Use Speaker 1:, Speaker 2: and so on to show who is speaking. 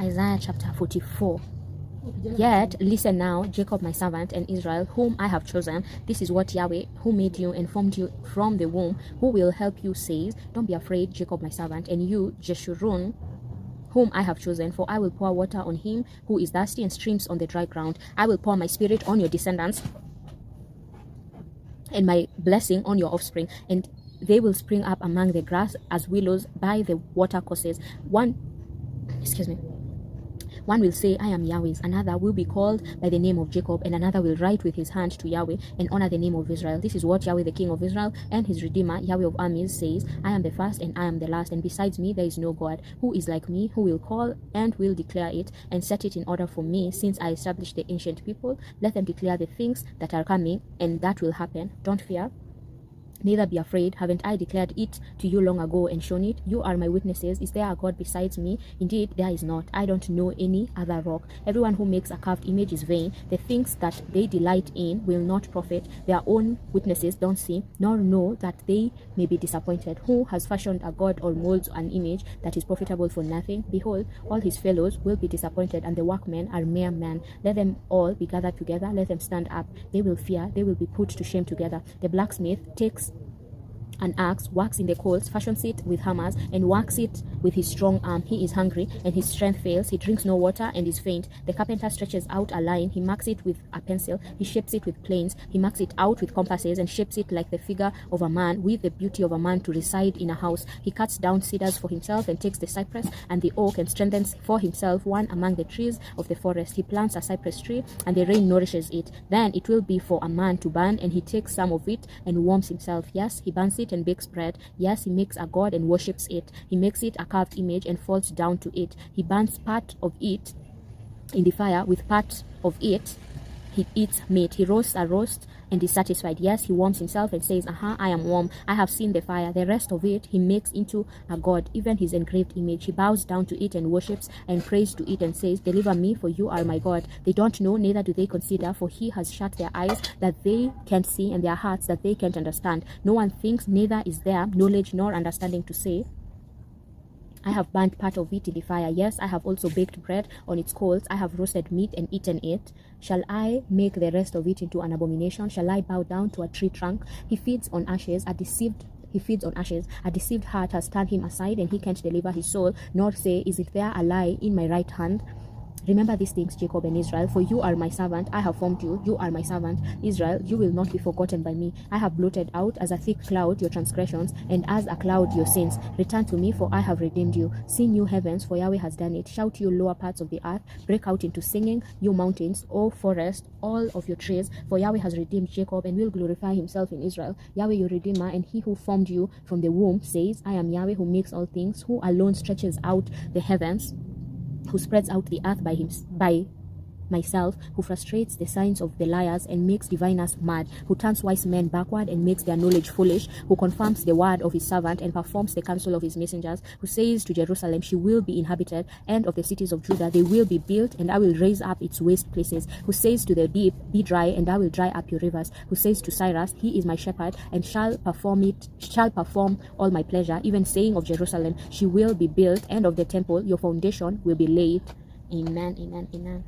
Speaker 1: Isaiah chapter 44. Yet listen now, Jacob my servant, and Israel whom I have chosen. This is what Yahweh, who made you and formed you from the womb, who will help you, says. Don't be afraid, Jacob my servant, and you, Jeshurun, whom I have chosen, for I will pour water on him who is thirsty and streams on the dry ground. I will pour my spirit on your descendants and my blessing on your offspring, and they will spring up among the grass as willows by the watercourses. One will say, I am Yahweh's. Another will be called by the name of Jacob, and another will write with his hand to Yahweh and honor the name of Israel. This is what Yahweh, the King of Israel and his Redeemer, Yahweh of armies, says. I am the first and I am the last, and besides me there is no God. Who is like me, who will call and will declare it and set it in order for me, since I established the ancient people? Let them declare the things that are coming, and that will happen. Don't fear, neither be afraid. Haven't I declared it to you long ago and shown it? You are my witnesses. Is there a God besides me? Indeed, there is not. I don't know any other rock. Everyone who makes a carved image is vain. The things that they delight in will not profit. Their own witnesses don't see, nor know, that they may be disappointed. Who has fashioned a god or molds an image that is profitable for nothing? Behold, all his fellows will be disappointed, and the workmen are mere men. Let them all be gathered together. Let them stand up. They will fear. They will be put to shame together. The blacksmith takes an axe, works in the coals, fashions it with hammers, and works it with his strong arm. He is hungry, and his strength fails. He drinks no water, and is faint. The carpenter stretches out a line. He marks it with a pencil. He shapes it with planes. He marks it out with compasses, and shapes it like the figure of a man, with the beauty of a man to reside in a house. He cuts down cedars for himself, and takes the cypress and the oak, and strengthens for himself one among the trees of the forest. He plants a cypress tree, and the rain nourishes it. Then it will be for a man to burn, and he takes some of it and warms himself. Yes, he burns it and bakes bread. Yes, he makes a god and worships it. He makes it a carved image and falls down to it. He burns part of it in the fire. With part of it he eats meat. He roasts a roast and is satisfied. Yes, he warms himself and says, aha, I am warm. I have seen the fire. The rest of it he makes into a god, even his engraved image. He bows down to it and worships and prays to it and says, deliver me, for you are my God. They don't know, neither do they consider, for he has shut their eyes that they can't see, and their hearts that they can't understand. No one thinks, neither is there knowledge nor understanding to say, I have burnt part of it in the fire. Yes, I have also baked bread on its coals. I have roasted meat and eaten it. Shall I make the rest of it into an abomination? Shall I bow down to a tree trunk? He feeds on ashes. A deceived heart has turned him aside, and he can't deliver his soul, nor say, is it there a lie in my right hand? Remember these things, Jacob and Israel, for you are my servant. I have formed you. You are my servant. Israel, you will not be forgotten by me. I have blotted out as a thick cloud your transgressions, and as a cloud your sins. Return to me, for I have redeemed you. Sing, you heavens, for Yahweh has done it. Shout, you lower parts of the earth. Break out into singing, you mountains, O forest, all of your trees, for Yahweh has redeemed Jacob and will glorify himself in Israel. Yahweh, your Redeemer, and he who formed you from the womb, says, I am Yahweh who makes all things, who alone stretches out the heavens, who spreads out the earth by myself, who frustrates the signs of the liars and makes diviners mad, who turns wise men backward and makes their knowledge foolish, who confirms the word of his servant and performs the counsel of his messengers, who says to Jerusalem, she will be inhabited, and of the cities of Judah, they will be built, and I will raise up its waste places, who says to the deep, be dry, and I will dry up your rivers, who says to Cyrus, he is my shepherd, and shall perform all my pleasure, even saying of Jerusalem, she will be built, and of the temple, your foundation will be laid. Amen, amen, amen.